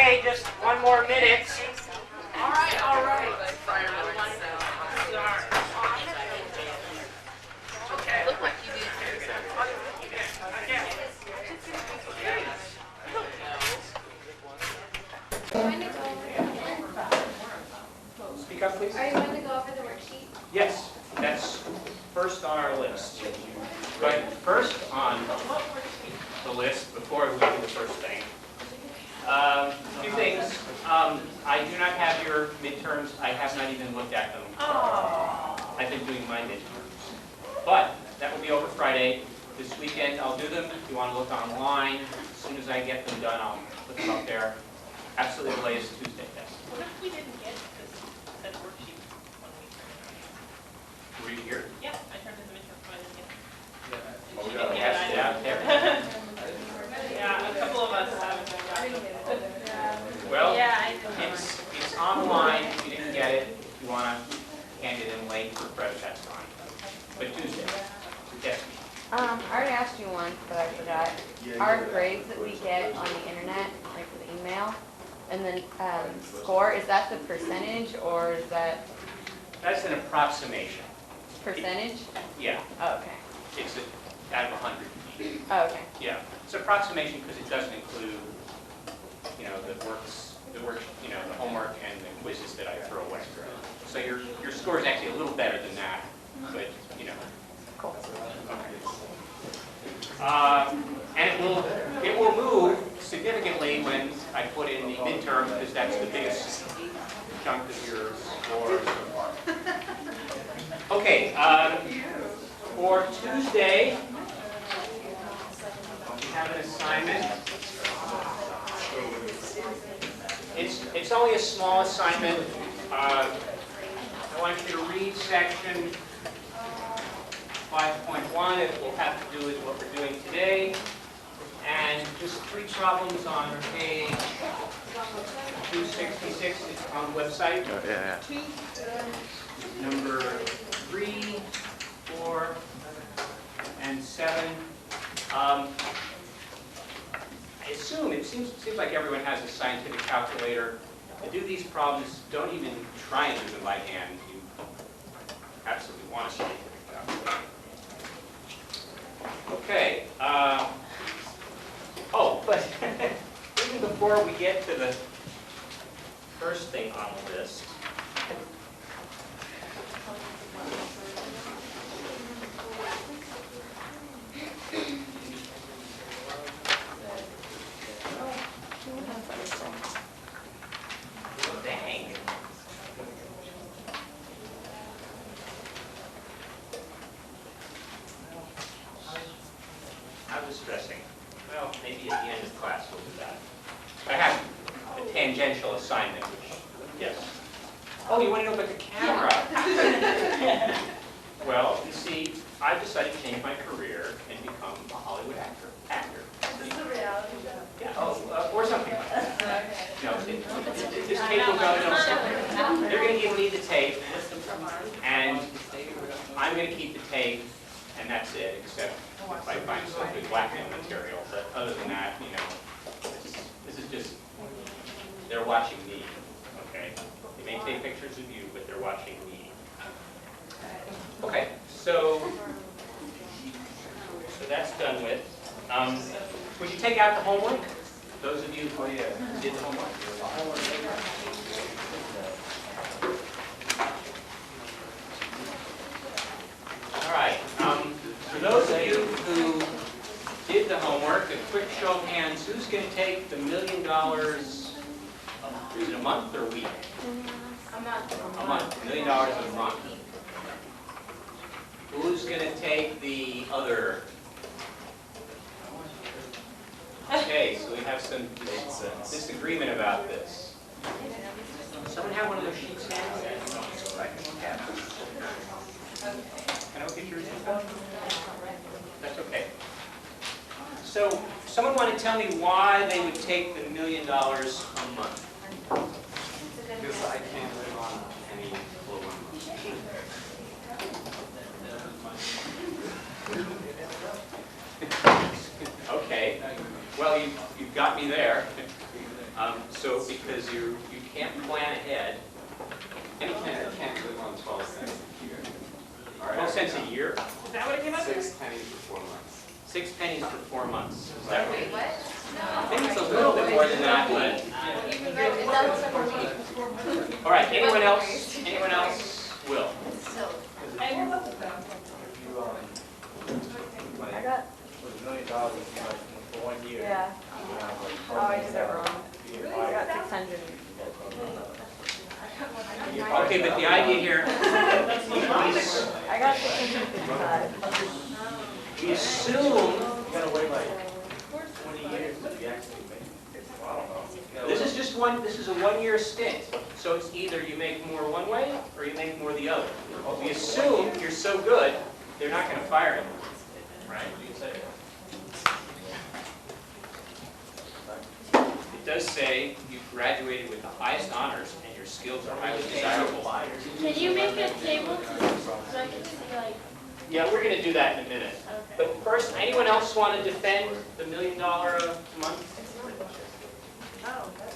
Okay, just one more minute. All right, all right. Okay. Look like you do. Speak up, please. Are you going to go over the worksheet? Yes, that's first on our list. But first on the list, before we do the first thing, a few things. I do not have your midterms. I have not even looked at them. I've been doing my midterms. But that will be over Friday. This weekend I'll do them. If you want to look online, as soon as I get them done, I'll put them up there. Absolutely the latest Tuesday test. What if we didn't get that worksheet 1 week? Were you here? Yeah, I turned in the midterm, but I didn't get it. Oh, She we didn't got get it it out there. Yeah, a couple of us haven't gotten it. Well, Yeah, I know. it's online. If you didn't get it, if you want to hand it in late for credit, that's fine. But Tuesday, test me. I already asked you one, but I forgot. Our grades that we get on the internet, like with email, and then score, is that the percentage or is that That's an approximation. percentage? Yeah, Oh, okay. it's out of 100. Oh, okay. Yeah, it's approximation because it doesn't include, the homework and the quizzes that I throw away. So your score is actually a little better than that, but Cool. And it will move significantly when I put in the midterm because that's the biggest chunk of your score so far. Okay, for Tuesday, we have an assignment. It's only a small assignment. I want you to read section 5.1. It will have to do with what we're doing today. And just 3 problems on page 266. It's on the website. Oh, yeah. Number 3, 4, and 7. I assume, it seems like everyone has a scientific calculator. To do these problems, don't even try and do them by hand. You absolutely want a scientific calculator. Okay. But even before we get to the first thing on the list, dang. I was stressing. Well, maybe at the end of class we'll do that. I have a tangential assignment, which, yes. Oh, you want to know about the camera? Well, you see, I decided to change my career and become a Hollywood actor. This is a reality show. Yeah, or something like that. No, this tape will go, they're going to give me the tape, and I'm going to keep the tape, and that's it, except if I find some good blackmail material. But other than that, this is just, they're watching me, okay? They may take pictures of you, but they're watching me. Okay, so that's done with. Would you take out the homework? Those of you who did the homework? All right. For those of you who did the homework, a quick show of hands, who's going to take the $1 million, is it a month or a week? I'm not. A month, $1 million a month. Who's going to take the other? Okay, so we have some disagreement about this. Someone have one of those sheets hands? Can I look at yours? That's okay. So, someone want to tell me why they would take the $1 million a month? Because I can't live on any below 1 month. Okay. Well, you've got me there. So because you can't plan ahead, I can't live on 12 cents a year. All right. 12 cents a year, Is that what it came up to? 6 pennies for 4 months. 6 pennies for 4 months. Is that right? Wait, what? I think it's a little bit more than that, but, It doubles every week. all right, anyone else? Anyone else will? Still. And I got, For $1 million, like, for 1 year. yeah, you have, like, oh, I did it wrong. $4 I got 600. Okay, but the idea here, I got 655. we assume, You gotta wait like 20 years to be actually made. Wow. this is just one, this is a 1-year stint. So it's either you make more one way or you make more the other. We assume you're so good, they're not going to fire you. Right? It does say you graduated with the highest honors and your skills are highly desirable. Can you make a table so I can see like? Yeah, we're going to do that in a minute. But first, anyone else want to defend the $1 million a month?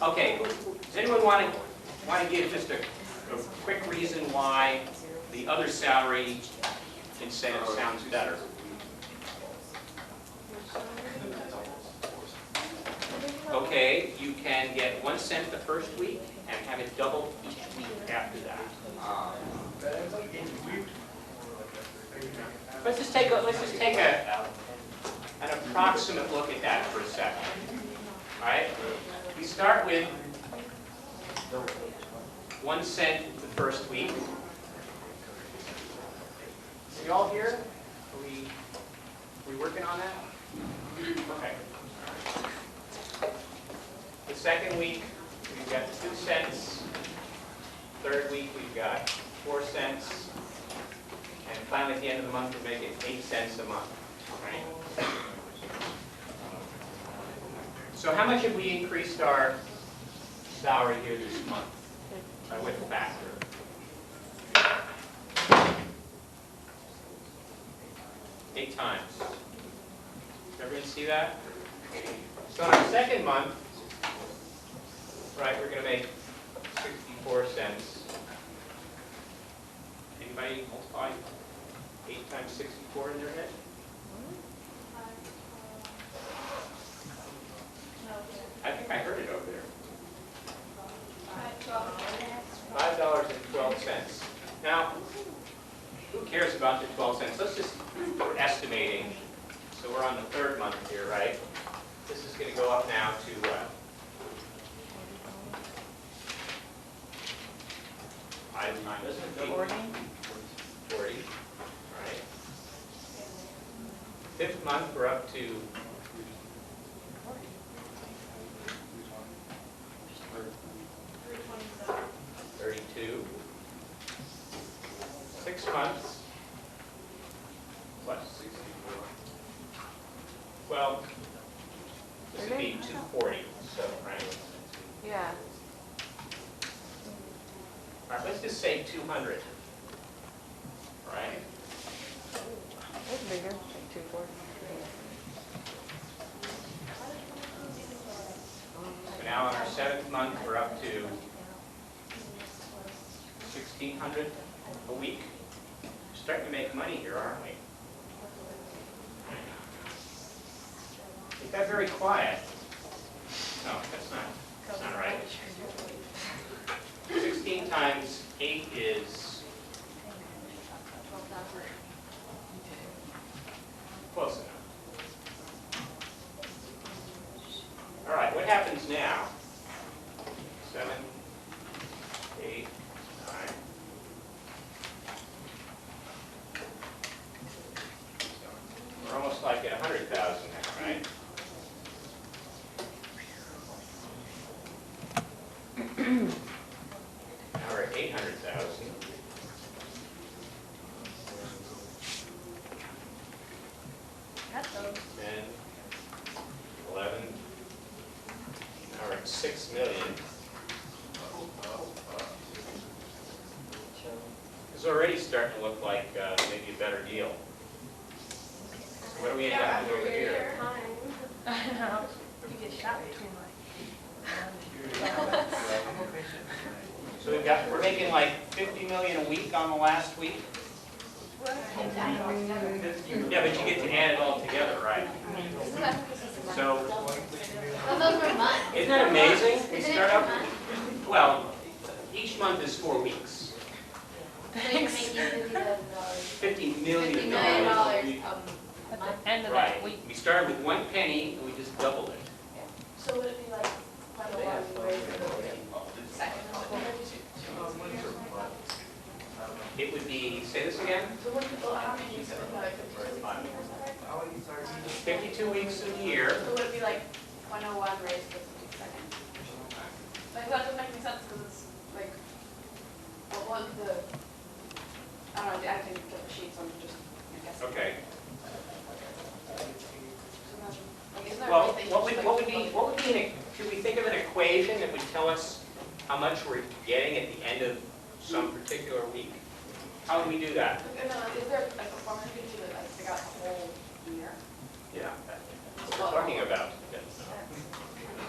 Okay, does anyone want to give just a quick reason why the other salary incentive sounds better? Okay, you can get 1 cent the first week and have it double each week after that. Let's just take an approximate look at that for a second. All right, we start with 1 cent the first week. Are you all here? Are we working on that? Okay. The second week, we've got 2 cents. Third week, we've got 4 cents. And finally, at the end of the month, we make it 8 cents a month. Right? So how much have we increased our salary here this month? By what factor? Eight times. Everyone see that? So in our second month, right, we're going to make 64 cents. Anybody multiply 8 times 64 in their head? I think I heard it over there. $5.12. Now, who cares about the 12 cents? Let's just, we're estimating, so we're on the third month here, right? This is going to go up now to what? 5 times 40. 40, right? Fifth month, we're up to 32. 6 months. What? Well, this would be 240, so, right? Yeah. All right, let's just say 200. Right? It's bigger, like 240. So now in our 7th month, we're up to 1,600 a week. We're starting to make money here, aren't we? Is that very quiet? No, that's not right. 16 times 8 is close enough. All right, what happens now? 7, 8, 9. We're almost like at 100,000 now, right? Now we're at 800,000. That's 10, 11. Now we're at 6 million. It's already starting to look like maybe a better deal. So what do we end up with over here? I know. You get shot between like. So we're making like 50 million a week on the last week? Yeah, but you get to add it all together, right? So, Well, those were months. isn't that amazing? We Isn't it start per out, month? well, each month is 4 weeks. So you're making $50,000. $50 million. $50 million a week. At the end of Right. that week. We started with 1 penny and we just doubled it. So would it be like quite a lot of ways to go second? It would be, say this again, So what people, how many weeks would it be like 52 weeks? 52 weeks a year. So would it be like 0.01 raised to second? Like, that doesn't make any sense, because it's like, what was the, I don't know, I didn't get the sheets, so I'm just, I guess. Okay. Like, isn't there Well, anything what just would like- be, should we think of an equation that would tell us how much we're getting at the end of some particular week? How would we do that? No, is there like a formula you can do that, like, figure out the whole year? Yeah, that's what we're talking about.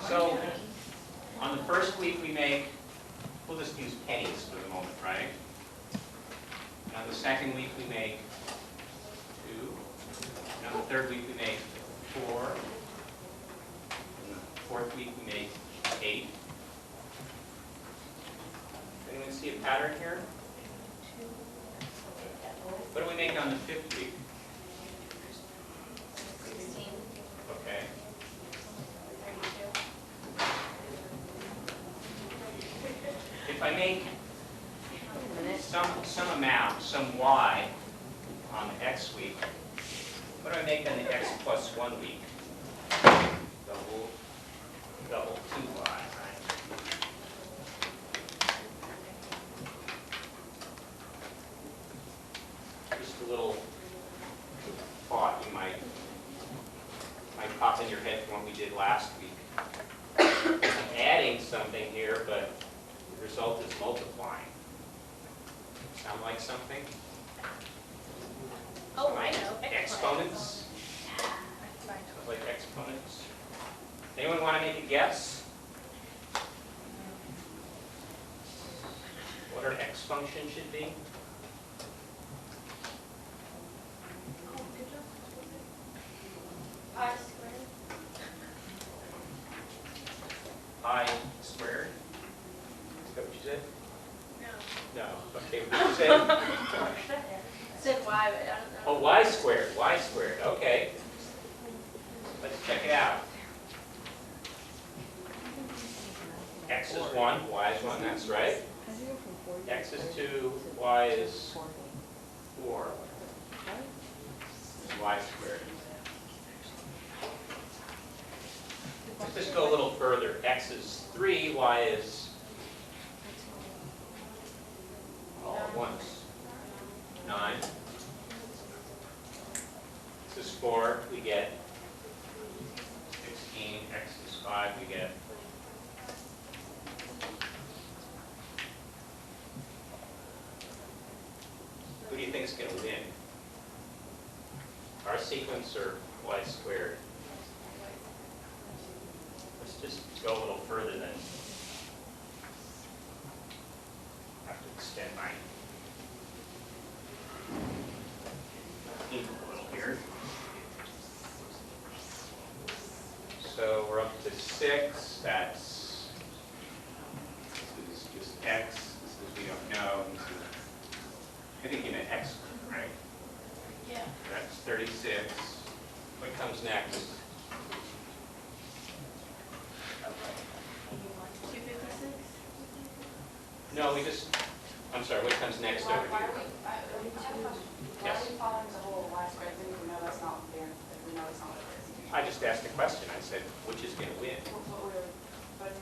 So, on the first week we make, we'll just use pennies for the moment, right? And on the second week we make 2. And on the third week we make 4. And the fourth week we make 8. Anyone see a pattern here? What do we make on the fifth week? 16, Okay. 32. If I make Wait a minute. some amount, some y on the x week, what do I make on the x plus 1 week? Double 2y, right? Just a little thought you might pop in your head from what we did last week. I'm adding something here, but the result is multiplying. Sound like something? Oh, I know. Exponents? Sounds like exponents. Anyone want to make a guess? What our x function should be? Pi squared. Pi squared? Is that what you said? No. No. Okay, what did you say? Said Y, but I don't know. Oh, y squared, okay. Let's check it out. X is 1, y is 1, that's right. How'd you go from 40 X is 2, y is 4. Y squared. Let's just go a little further. X is 3, y is all at once. 9. X is 4, we get 16. X is 5, we get who do you think is going to win? Our sequence or y squared? Let's just go a little further then. I have to extend my ink a little here. So we're up to 6. That's, this is just x. This is we don't know. This is, I think you meant x, right? Yeah. That's 36. What comes next? 256? No, we just, I'm sorry, what comes next over Why here? are we, I have a question. Why Yes. are we following the whole Y squared thing if we know that's not there, if we know it's not what it is? I just asked a question. I said, which is going to win? What we're, but I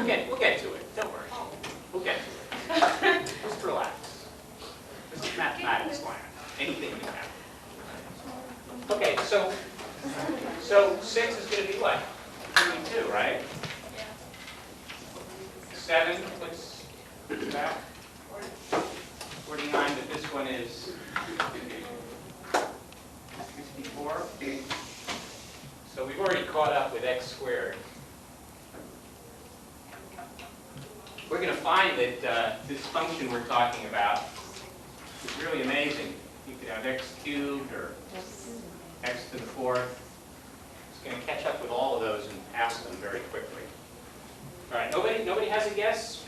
mean, We'll get to it. Don't worry. We'll get to it. Just relax. This is mathematics land. Anything can happen. Okay, so 6 is going to be what? 2, right? Yeah. 7, what's that? 49, but this one is 64. So we've already caught up with x squared. find that this function we're talking about is really amazing. You could have x cubed or x to the fourth. It's going to catch up with all of those and ask them very quickly. All right, nobody has a guess?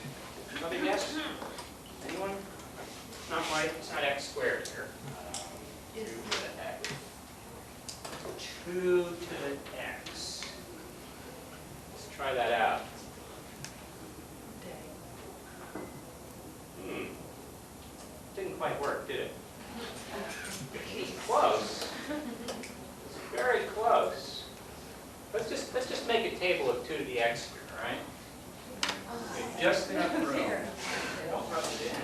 Another guess? Anyone? It's not right. It's not x squared here. 2 to the x. 2 to the x. Let's try that out. Didn't quite work, did it? Close. It's very close. Let's just make a table of 2 to the x here, all right? Just enough room. Don't rub it in.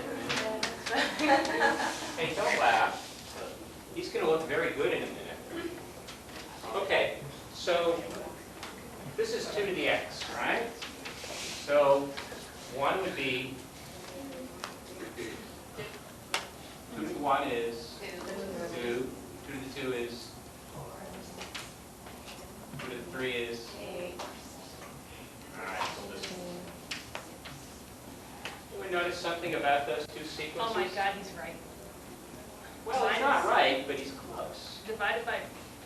Hey, don't laugh. He's going to look very good in a minute. Okay, so this is 2 to the x, right? So 1 would be 2 to the 1 is 2. 2 to the 2 is 2 to the 3 is 8. all right. So this. Anyone notice something about those two sequences? Oh my God, he's right. Well, it's not right, but he's close. Divided by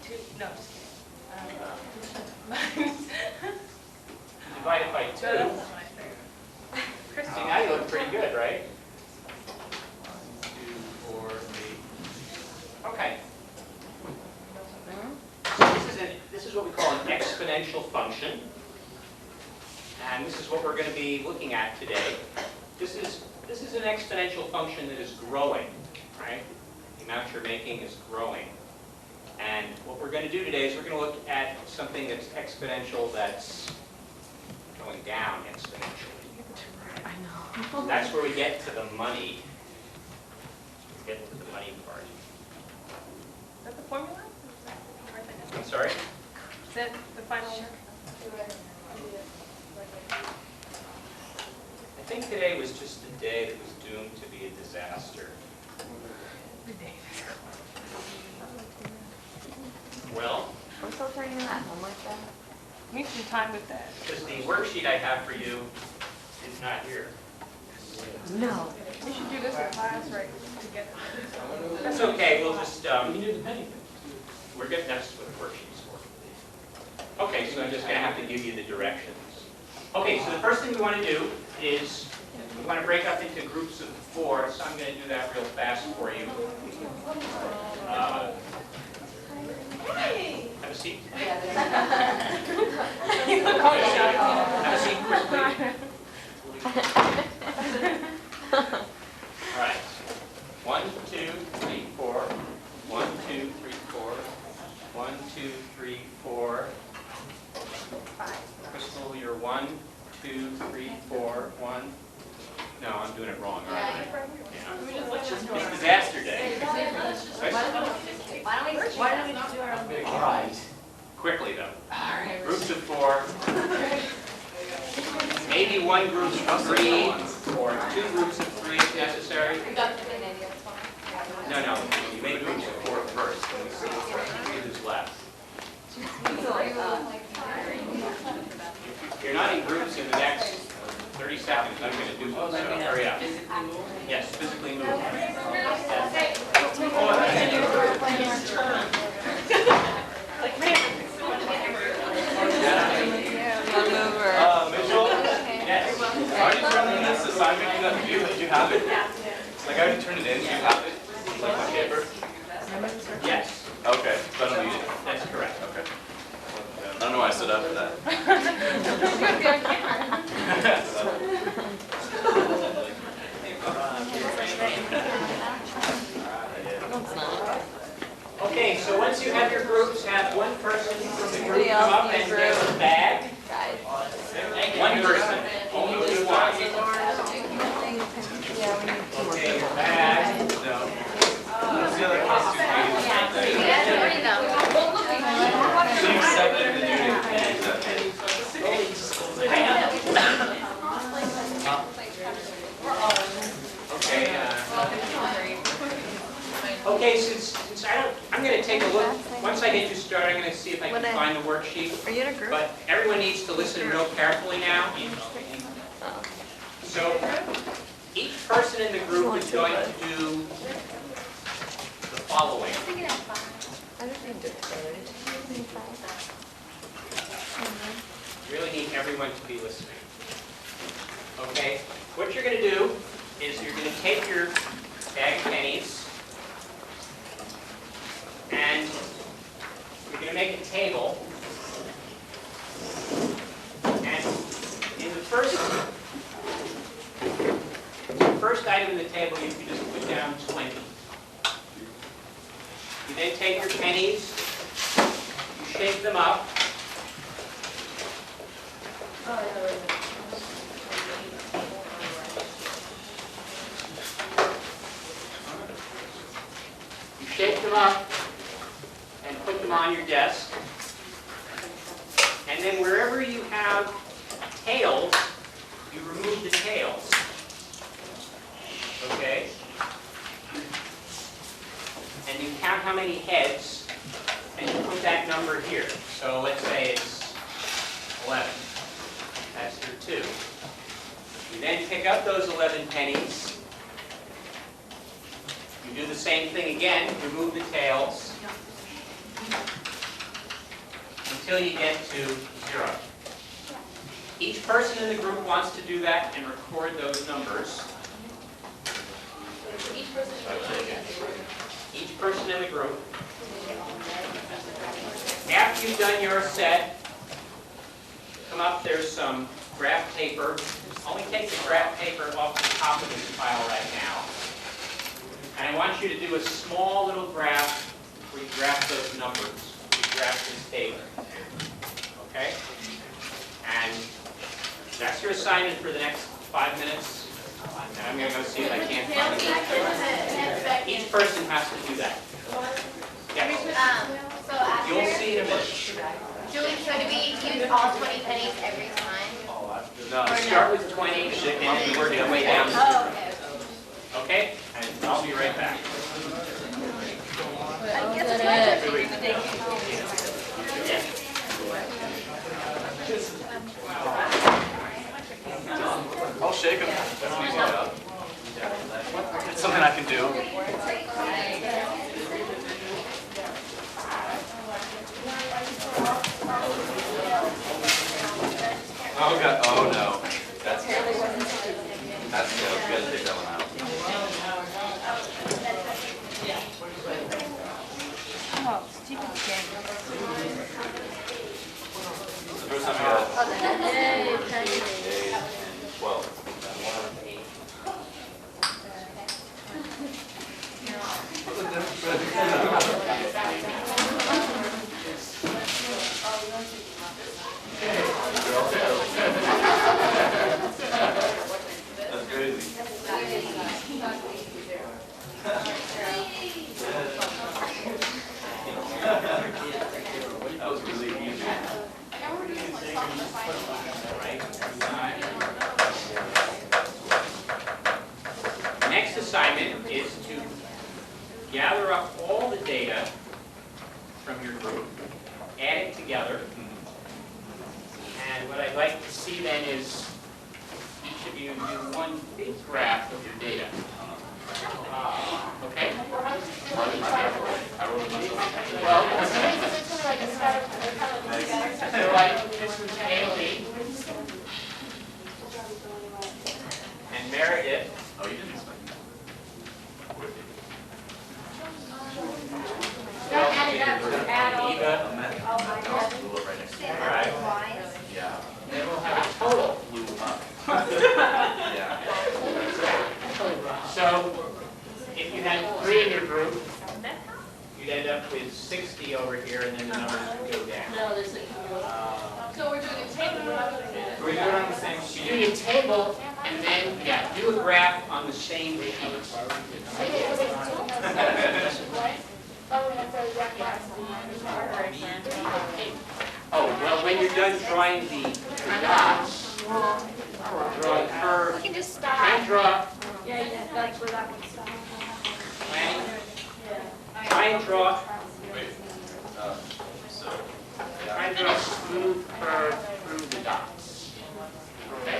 2, no, just kidding. Divided by 2. So that's not my favorite. Christy, See, now you look pretty good, right? 1, 2, 4, 3. Okay. So this is what we call an exponential function. And this is what we're going to be looking at today. This is an exponential function that is growing, right? The amount you're making is growing. And what we're going to do today is we're going to look at something that's exponential that's going down exponentially. I know. That's where we get to the money. We get to the money part. is that the formula? Is that write that down? I'm sorry? Is that the final? I think today was just a day that was doomed to be a disaster. Well, I'm still turning in that homework then? We need some time with that. because the worksheet I have for you is not here. No. We should do this in class, right, together. That's okay, we'll just, we're getting, that's what the worksheet's for. Okay, so I'm just going to have to give you the directions. Okay, so the first thing we want to do is we want to break up into groups of 4, so I'm going to do that real fast for you. Have a seat. Have a seat quickly. All right. 1, 2, 3, 4. 1, 2, 3, 4. 1, 2, 3, 4. Crystal, you're 1, 2, 3, 4. 1. No, I'm doing it wrong, aren't I? Yeah. It's disaster day. Why don't we do our own? All right. Quickly though. Groups of 4. Maybe one group of 3 or 2 groups of 3 if necessary. No, you make groups of 4 first, and we see who's left. If you're not in groups in the next 30 seconds, I'm going to do so. Hurry up. Yes, physically move. Mitchell? Yes. I already turned in this assignment you got to do. Did you have it? Like, I already turned it in. Do you have it? Like my paper? Yes, Okay, so I don't need it. that's correct. Okay. I don't know why I stood up for that. Okay, so once you have your groups, have one person from the group come up and get a bag. One person. Only do one. Okay, bag. No. What's the other plus 2 pages? So you accept it and then you accept it. Okay, since I'm going to take a look. Once I get you started, I'm going to see if I can find the worksheet. Are you in a group? But everyone needs to listen real carefully now. So each person in the group is going to do the following. You really need everyone to be listening. Okay? What you're going to do is you're going to take your bag of pennies and you're going to make a table. And in the first item in the table, you can just put down 20. You then take your pennies, you shake them up, you shake them up and put them on your desk. And then wherever you have tails, you remove the tails. Okay? And you count how many heads, and you put that number here. So let's say it's 11. That's your 2. You then pick up those 11 pennies. You do the same thing again, remove the tails, until you get to 0. Each person in the group wants to do that and record those numbers. Each person in the group. After you've done your set, come up, there's some graph paper. Only take the graph paper off the top of this pile right now. And I want you to do a small little graph where you graph those numbers. You graph this table. Okay? And that's your assignment for the next 5 minutes. And I'm going to go see if I can't find it. Each person has to do that. Yes. So after, You'll see in a minute. Julie, so do we use all 20 pennies every time? No. Start with 20 and then work your way down to 0. Oh, okay. Okay? And I'll be right back. I'll shake them. That's easy enough. It's something I can do. Oh God! Oh no! That's good. That's good. We gotta take that one out. The first time I got 8 and 12. That's crazy. That was really easy. Next assignment is to gather up all the data from your group, add it together, and what I'd like to see then is each of you do one big graph of your data. Okay? Well, so this was Haley and Meredith. Oh, you didn't explain that. Don't add it up, add all. Eva. Oh my God. Blew up right next to me. All right. Yeah. Then we'll have a total. Blew up. Yeah. So if you had 3 in your group, you'd end up with 60 over here, and then the numbers would go down. So we're doing a table, we're not doing it. Can we do it on the same You sheet? do your table, and then, do a graph on the same sheet. Oh, well, when you're done drawing the dots, draw a curve, We can just try stop. and draw, Yeah, that's where that would stop. try and draw, Wait. So, try and draw a smooth curve through the dots. Okay?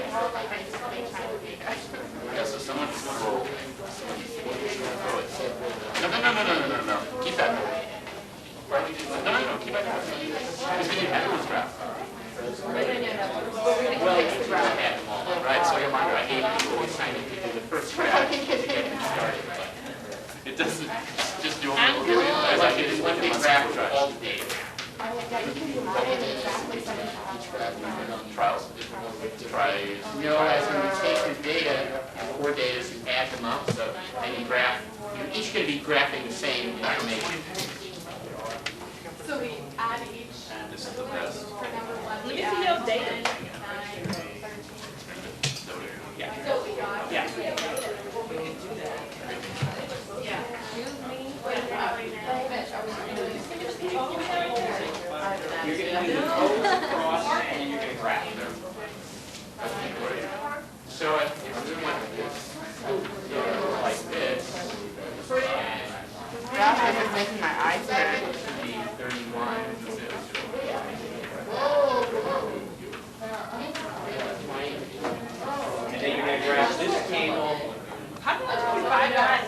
Yeah, so someone scroll. No. Keep that. No, keep that. Because when you have those graphs. Well, you can add them all, right? So you're I hate you always trying to do the first graph to get them started. But it doesn't just do it. Because I can just one big graph for all the data. Trials. Try. No, as when you take the data, the 4 data, you add them up, so then you graph. You're each going to be graphing the same information. So we add each And this is the best. for number 1. Let me see your data. 9, 13. Yeah. So we got. Yeah. You're going to do the total across and then you're going to graph them. So if we want this like this, and Graph is making my eyes hurt. it should be 31. And then you're going to graph this table. How do I divide that?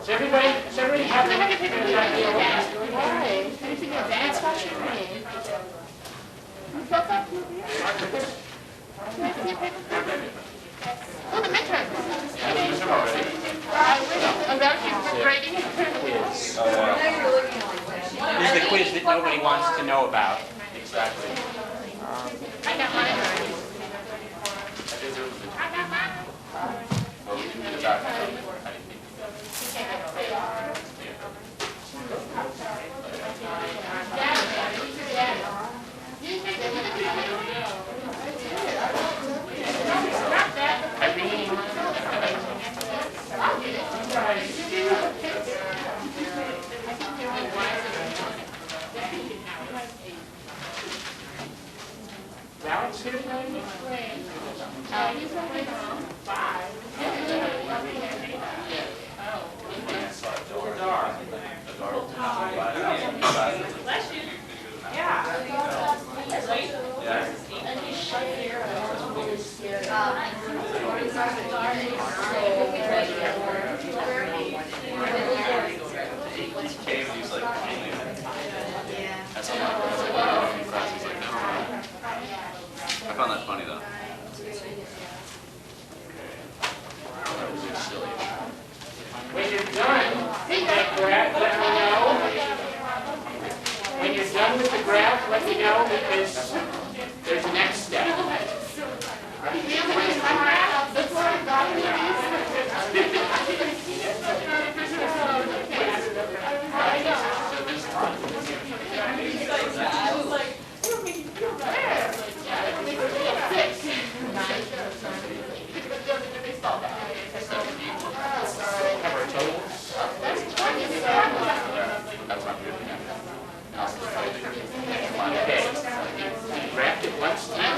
Does everybody have Why? That's watching me. Oh, the midterm. About you grading? quiz? This is the quiz that nobody wants to know about. Exactly. I got mine already. Well, we can do the back. I didn't think. Alex here tonight? Bless you. Yeah. Came and he was like, that's a lot. That's like, wow, a few classes like that. I found that funny though. That was just silly. When you're done with that graph, let me know. When you're done with the graph, let me know because there's a next step. I was like, it'll make you feel better. Cover totals. That's not good. Okay. Graph it once, now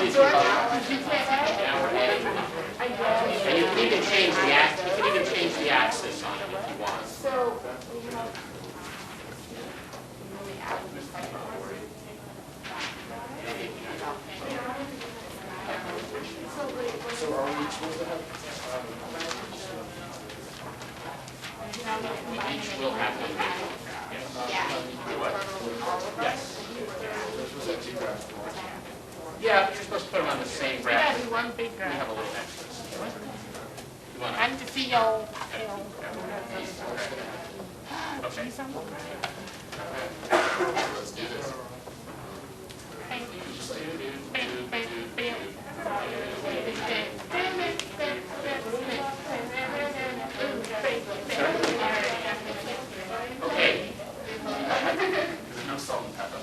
we're adding. And you can even change the axis on it if you want. So are we supposed to have, We each will have one. Yes. we're supposed to have 2 graphs? Yeah, you're supposed to put them on the same graph. do one big We graph. have a little extra. You want I need to see your. Okay. Let's do this. Okay. There's no salt and pepper.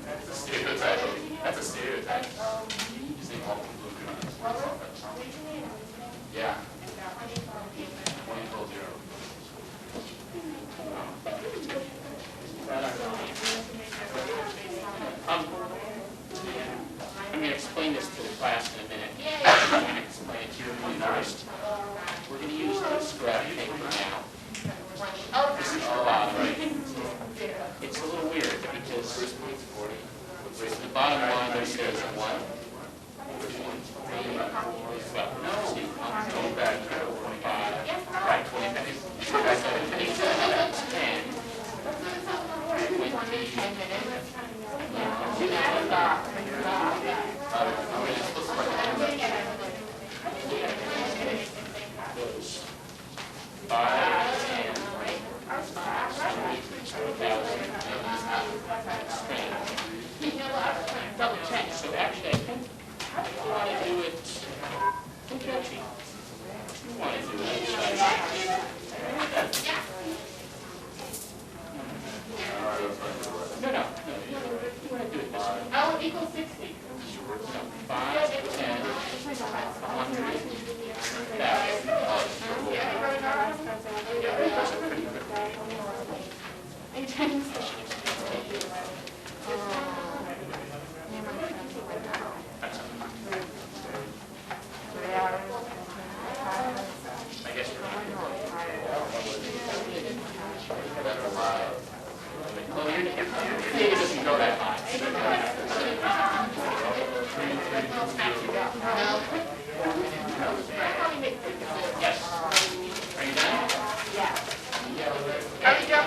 That's a stereotype. That's a stereotype. You just think all people are good on this. Yeah. 1 equals 0. bottom line, there says 1. Well, no, see, I'm going back to 25. Right, 20 pennies. 10. 5, 10, double check. So actually, I think you want to do it. You want to do it. No. You want to do it this way. Oh, equals 60. 5, 10, 100, I guess you're right. Well, your data doesn't go that high. Yes. Are you done?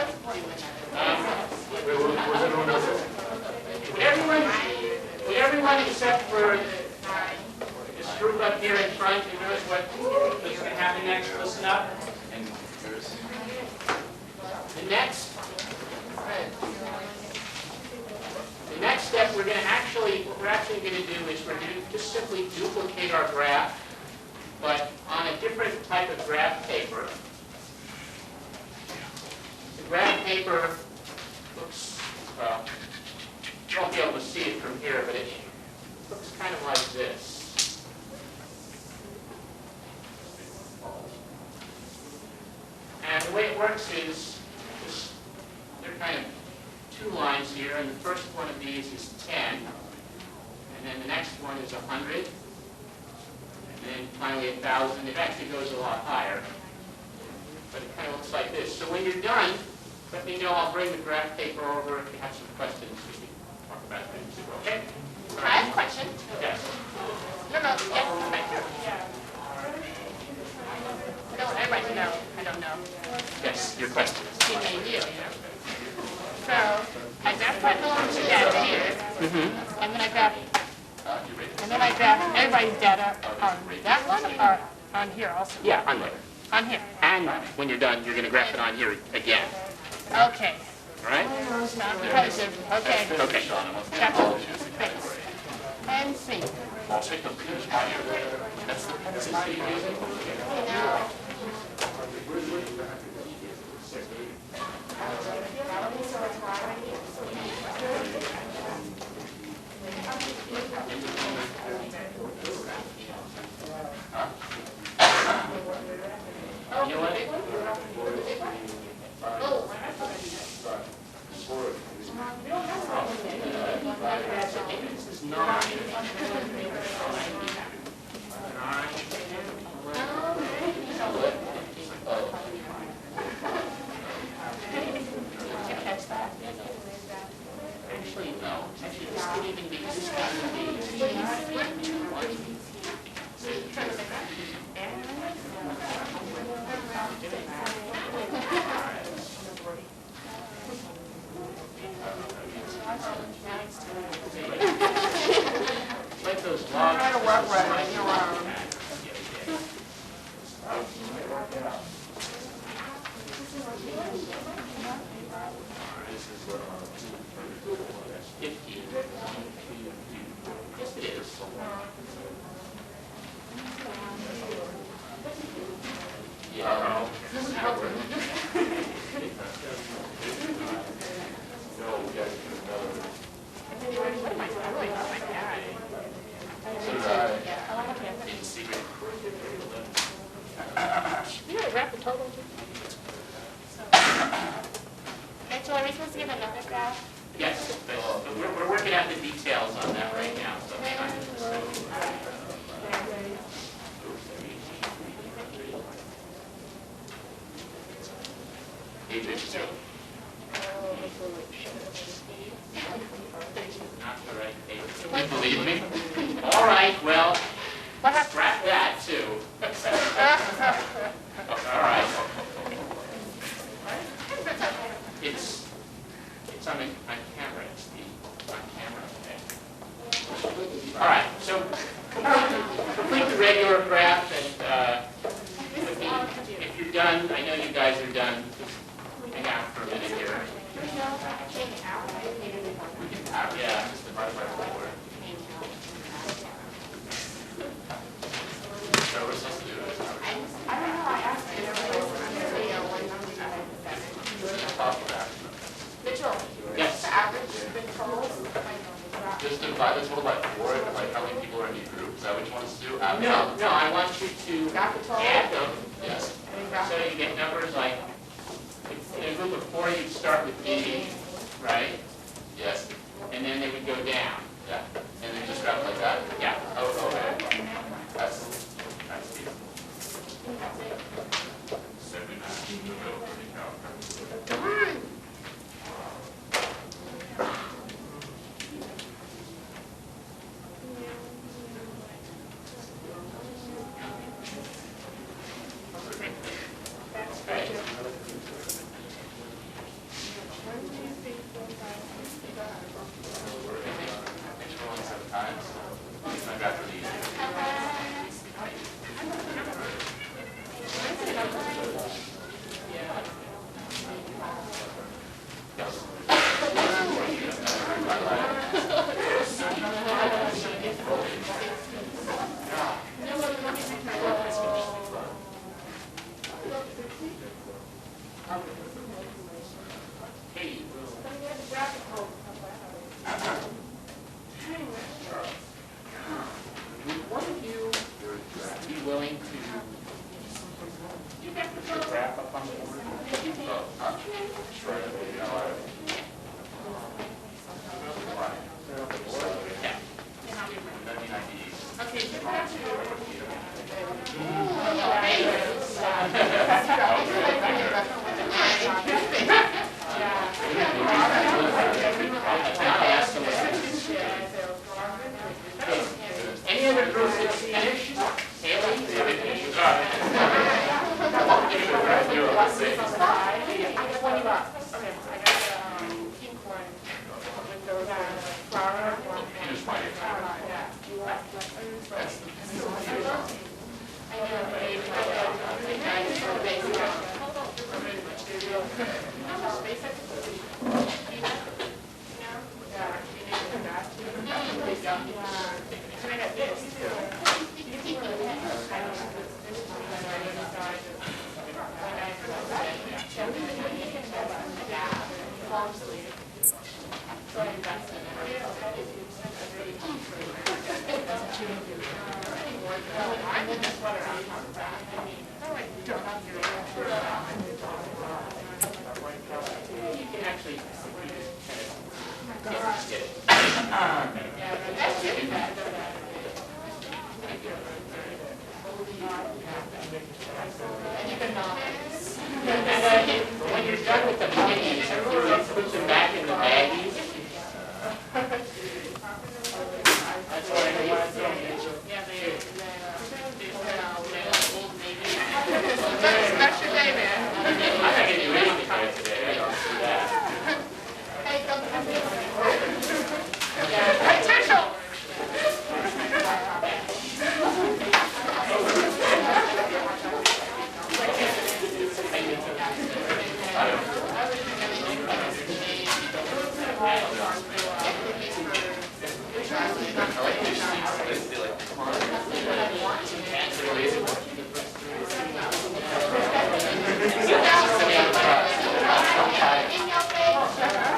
Would everyone except for this group up here in front who knows what's going to happen next, listen up? The next step what we're actually going to do is we're going to just simply duplicate our graph, but on a different type of graph paper. The graph paper looks, well, you won't be able to see it from here, but it looks kind of like this. And the way it works is, there are kind of 2 lines here, and the first one of these is 10, and then the next one is 100, and then finally 1,000. It actually goes a lot higher, but it kind of looks like this. So when you're done, let me know. I'll bring the graph paper over. If you have some questions, we can talk about things. Okay? I have a question. Yes. No, yes, right here. I don't want everybody to know. I don't know. Yes, your question. He made you. So, I graphed my little data here, and then I graphed everybody's data on that one, or on here also? Yeah, on there. On here. And when you're done, you're going to graph it on here again. Okay. All right? Repetitive. Okay. Okay. Gotcha. Thanks. And see. I'll take the pictures by you. That's the pencil you're using? You know what? Maybe this is 9. 9. Actually, no. Actually, this could even be, this could be 1. Like those logs. Try to work right around. That's 15. Yes, it is. Yeah. In secret. You know, wrap the total. Rachel, are we supposed to get another graph? Yes, but we're working out the details on that right now. So Age 2. Not the right paper. You believe me? All right, well, scrap that too. All right. It's on camera. It's on camera. Okay. All right. So complete the regular graph, and if you're done, I know you guys are done. Just hang out for a minute here. Yeah, just divide by 4. So we're supposed to do it. Mitchell, Yes. the average controls. Just divide the total by 4, and like how many people are in each group. Is that what you want us to do? No, I want you to add them. Yes. So you get numbers like, in a group of 4, you'd start with 80, right? Yes. And then they would go down. Yeah. And then just graph like that? Yeah. Oh, okay. That's easy. 79. That's great. Make sure only 7 times. It's my graph really easy. Katie, would one of you be willing to, you have to put your graph up on the board? Sure. You know, Yeah. that'd be 90. Okay, so that's any other group that's finished? Haley? Here's my You can actually get it. When you're done with the pennies, you put them back in the baggies. That's what I want to do. That's your day, man. I'm not going to do anything good today. I don't see that. Hey, come to me. Potential.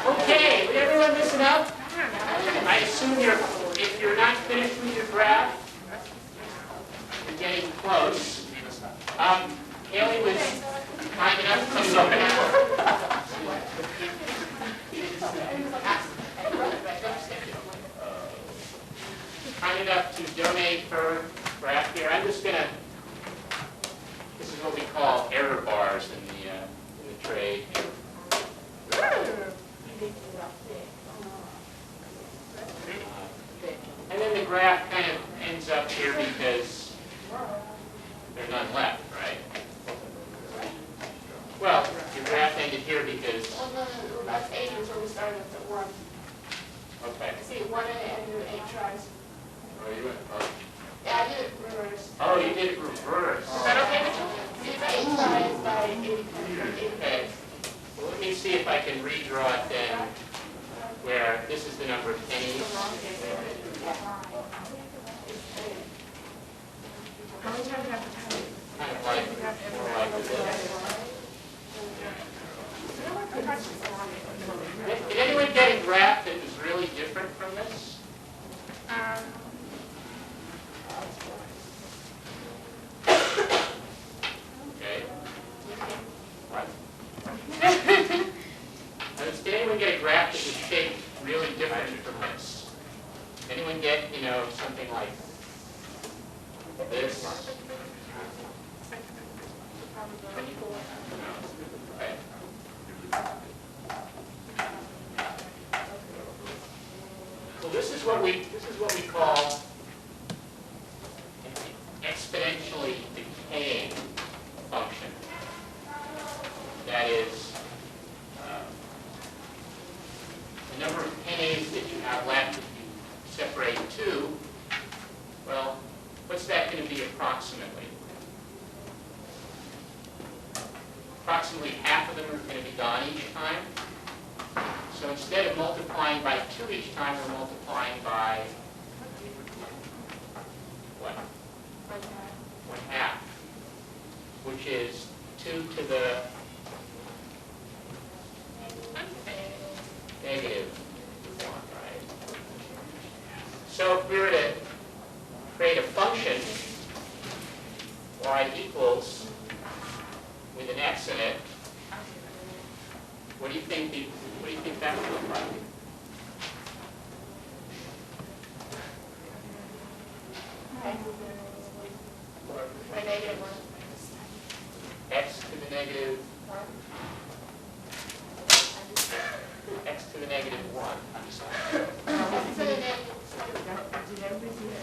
Okay, will everyone listen up? I assume if you're not finished with your graph, you're getting close. Haley was kind enough to donate her graph here. I'm just gonna, this is what we call error bars in the trade. started at 1. Okay. I see 1 and do 8 tries. Oh, you went, oh. Yeah, I did it reverse. Oh, you did it reverse. Is that okay with you? It's 8 tries by 80 points. Okay. Well, let me see if I can redraw it then, where this is the number of pennies. How many times do you have to try it? Kind of like, more like this. Did anyone get a graph that was really different from this? Okay. What? Did anyone get a graph that was shaped really different from this? Anyone get, something like this? Okay. So this is what we call an exponentially decaying function. That is the number of pennies that you have left if you separate 2. Well, what's that going to be approximately? Approximately half of them are going to be gone each time. So instead of multiplying by 2 each time, we're multiplying by what? 1/2, which is 2 to the negative 1, right? So if we were to create a function, y equals, with an x in it, what do you think that would look like? By negative 1. X to the negative x to the negative 1. I'm sorry.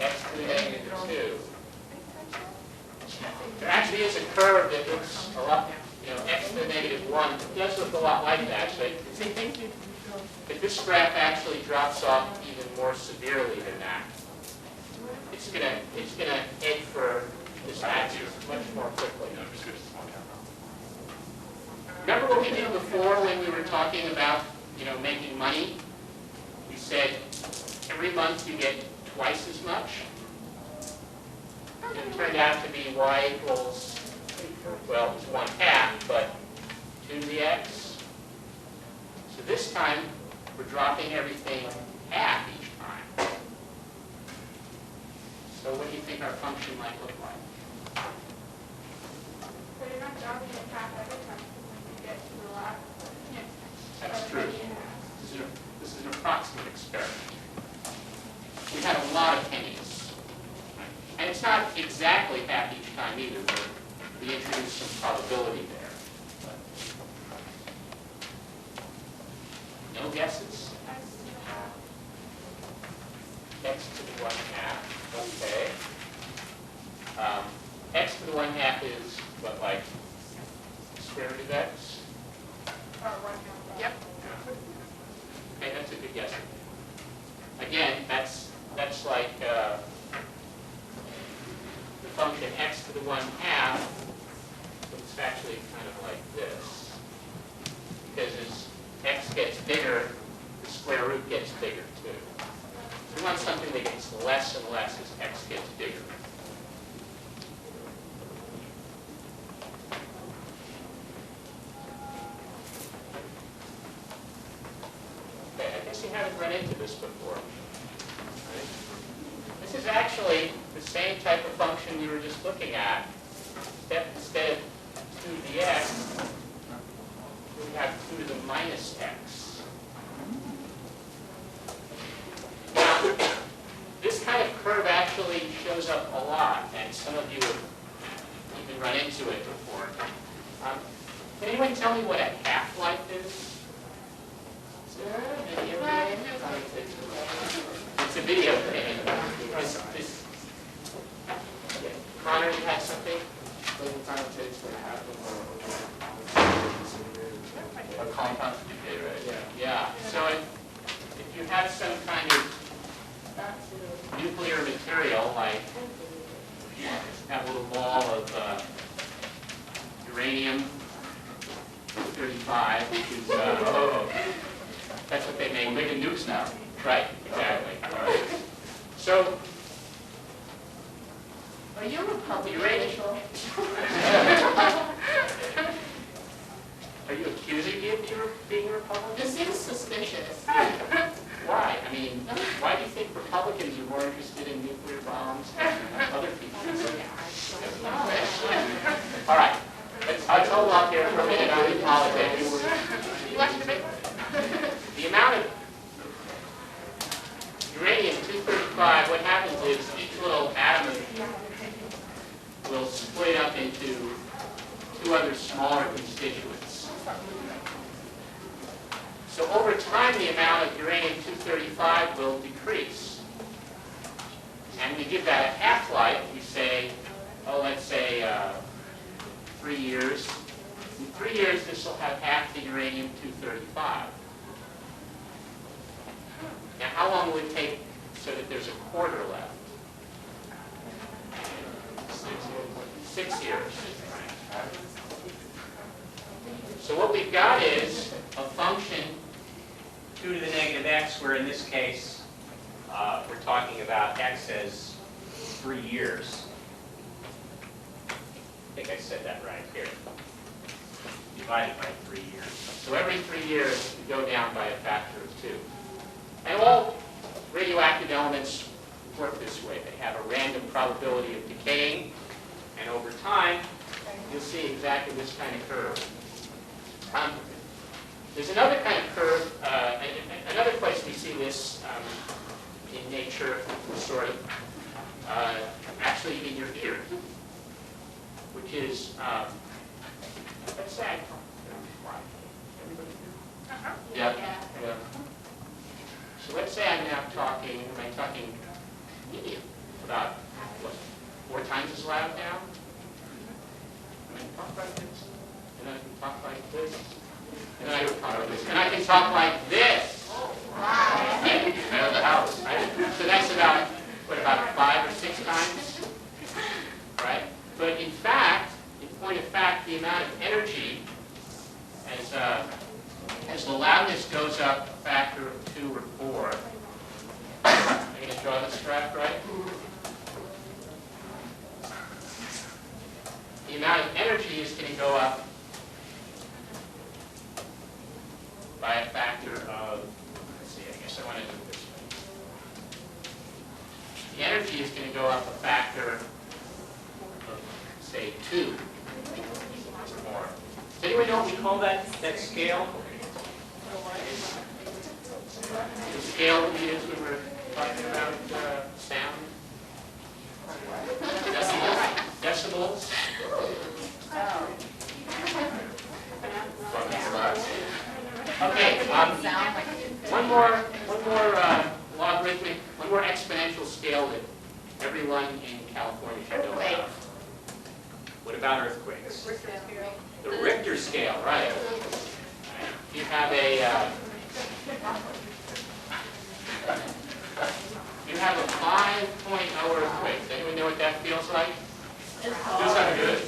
X to the negative 2. There actually is a curve that looks a lot, x to the negative 1. It does look a lot like that, but this graph actually drops off even more severely than that. It's gonna head for this axis much more quickly. Remember what we did before when we were talking about, making money? We said every month you get twice as much. It turned out to be y equals, well, it's 1/2, but 2 to the x. So this time, we're dropping everything half each time. So what do you think our function might look like? But you're not dropping it half every time you get to the last. That's true. This is an approximate experiment. We had a lot of pennies. And it's not exactly half each time either. We introduced some probability there. No guesses? X to the 1/2. Okay. X to the 1/2 is what, like square root of x? Yep. Okay, that's a good guess. Again, that's like the function x to the 1/2 looks actually kind of like this. Because as x gets bigger, the square root gets bigger too. So we want something that gets less and less as x gets bigger. Okay, I guess you haven't run into this before. Right? This is actually the same type of function we were just looking at. Instead of 2 to the x, we have 2 to the minus x. Now, this kind of curve actually shows up a lot, and some of you have even run into it before. Can anyone tell me what a half-life is? It's a video game. Connor, you had something? The time it takes for half of A compound decay, right? Yeah. Yeah. So got some kind of nuclear material, like have a little ball of uranium-235, which is, that's what they make. We're making nukes now. Right, exactly. So, are you a Republican? Are you accusing me of being a Republican? This seems suspicious. Why? I mean, why do you think Republicans are more interested in nuclear bombs than other people? All right. I'll hold off here for a minute on the politics. You watch the debate? The amount of uranium-235, what happens is each little atom will split up into two other smaller constituents. So over time, the amount of uranium-235 will decrease. And we give that a half-life. We say, oh, let's say 3 years. In 3 years, this will have half the uranium-235. Now, how long will it take so that there's a quarter left? 6 years. So what we've got is a function 2 to the negative x, where in this case, we're talking about x as 3 years. I think I said that right here. Divided by 3 years. So every 3 years, we go down by a factor of 2. And all radioactive elements work this way. They have a random probability of decaying, and over time, you'll see exactly this kind of curve. There's another kind of curve, another place we see this in nature, sort of, actually in your ear, which is, let's say, yeah. So let's say I'm now talking, am I talking medium, about, what, 4 times as loud now? I can talk like this, and then I can talk like this, and then I can talk like this, and I can talk like this. Out of the house, right? So that's about, what, about 5 or 6 times, right? But in fact, in point of fact, the amount of energy as the loudness goes up a factor of 2 or 4. I'm going to draw this graph right. The amount of energy is going to go up by a factor of, let's see, I guess I want to do it this way. The energy is going to go up a factor of, say, 2 or more. Does anyone know what we call that scale? The scale that we use when we're talking about sound. Decibels. Okay, one more logarithmic, one more exponential scale that everyone in California should know about. What about earthquakes? The Richter scale, right? You have a 5.0 earthquake. Does anyone know what that feels like? Feels kind of good.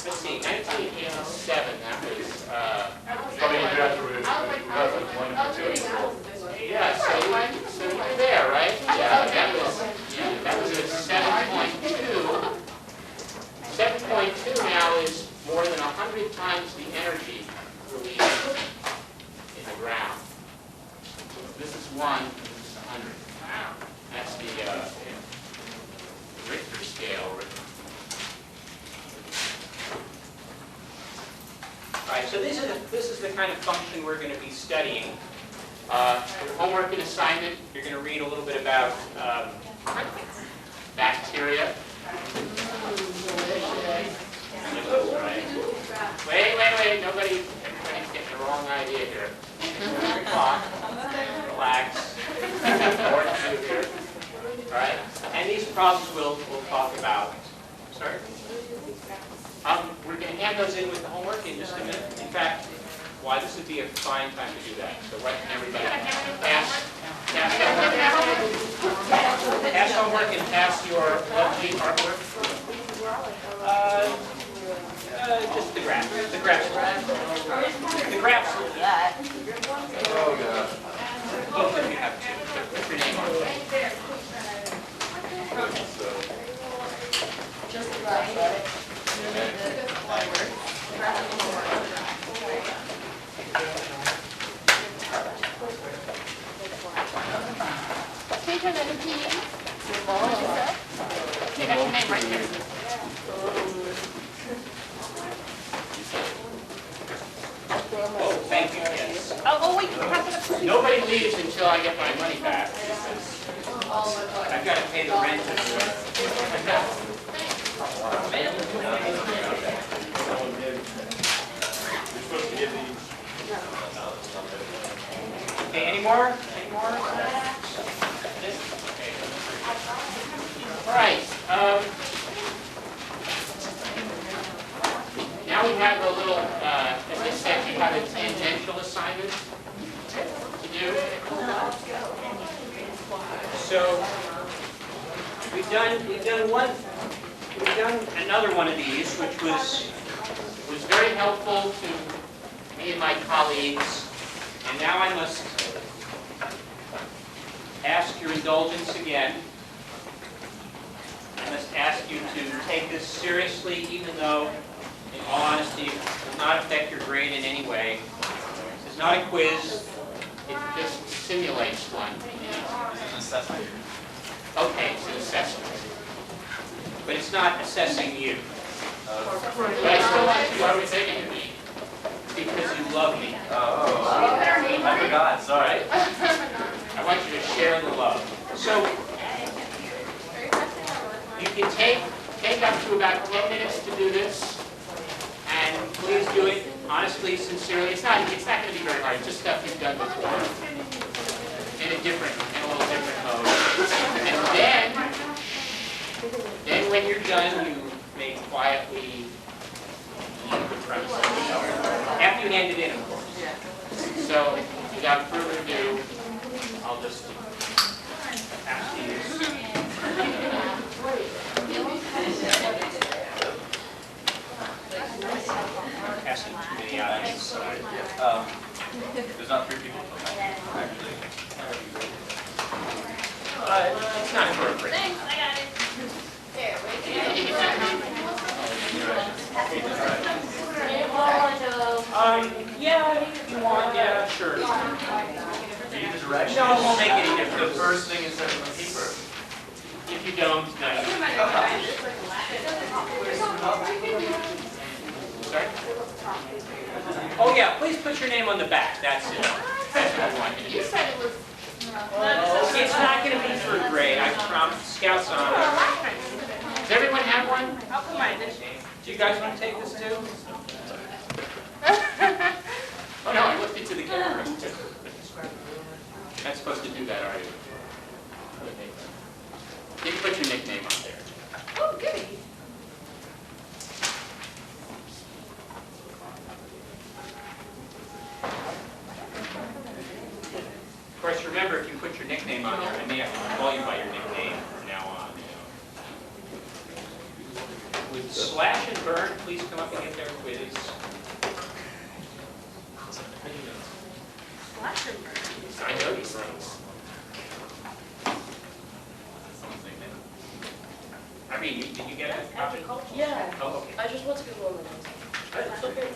Let's see, 1987, that was, Probably graduated in 2001 or 2. yeah, so you were there, right? Yeah, that was a 7.2. 7.2 now is more than 100 times the energy released in the ground. This is 1, this is 100. That's the Richter scale. All right, so this is the kind of function we're going to be studying. Your homework and assignment, You're going to read a little bit about bacteria. right? Wait, everybody's getting the wrong idea here. Relax. Important to here. All right? And these problems we'll talk about. Sorry? We're going to hand those in with the homework in just a minute. fact, why this would be a fine time to do that. So why don't everybody pass homework and pass your lovely artwork. Just the graphs. The graphs. The graphs. Oh, God. Both of you have to put your name on it. Page 119. You got your name right here. Oh, thank you, yes. Oh, wait, you have to. Nobody leaves until I get my money back. I've got to pay the rent. Okay, any more? Any more? Okay. All right. Now we have a little, as I said, we have a tangential assignment to do. So we've done another one of these, which was very helpful to me and my colleagues. and now I must ask your indulgence again. I must ask you to take this seriously, even though, in all honesty, it does not affect your grade in any way. This is not a quiz. It just simulates one. It's an assessment. Okay, it's an assessment. But it's not assessing you, But I still want to, why are we taking it? because you love me. Oh, I forgot, sorry. I want you to share in the love. So You can take up to about 10 minutes to do this. and please do it honestly, Sincerely, it's not going to be very hard. It's just stuff you've done before in a little different mode. And then when you're done, you may quietly leave the premises. after you hand it in, of course. So, without further ado, I'll just pass these. Passing too many out. There's not 3 people, actually. It's not appropriate. Thanks, I got it. There, Yeah, if you want, yeah, sure. Need the directions? No, it won't make any difference. The first thing is sent on the paper. If you don't, no. Sorry? Oh, yeah, please put your name on the back, that's it. That's what I want you to do. You said it was. It's not going to be for a grade, I promise. Scouts on it. does everyone have one? I'll put mine this. Do you guys want to take this too? Oh, no, I looked into the camera. Not supposed to do that, are you? You can put your nickname on there. Oh, goody. Of course, remember, if you put your nickname on there, I may have to call you by your nickname from now on. Would Slash and Burn please come up and get their quiz? I know these things. I mean, did you get a copy? Yeah, Oh, okay. I just want to Google it. It's okay.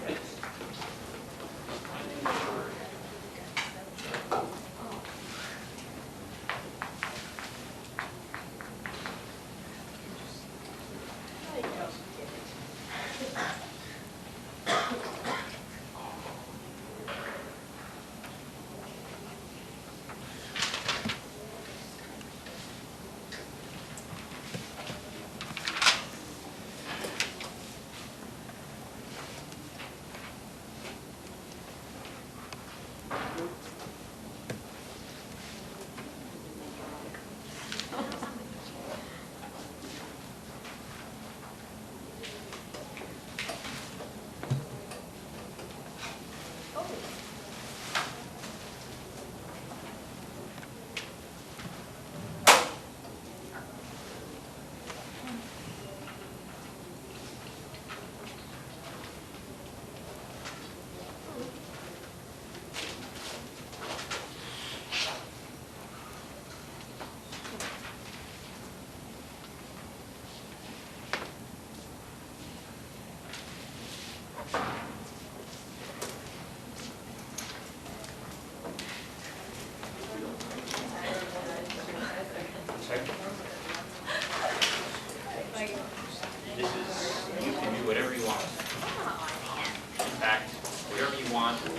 This is, you can do whatever you want. In fact, whatever you want, you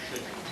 should do.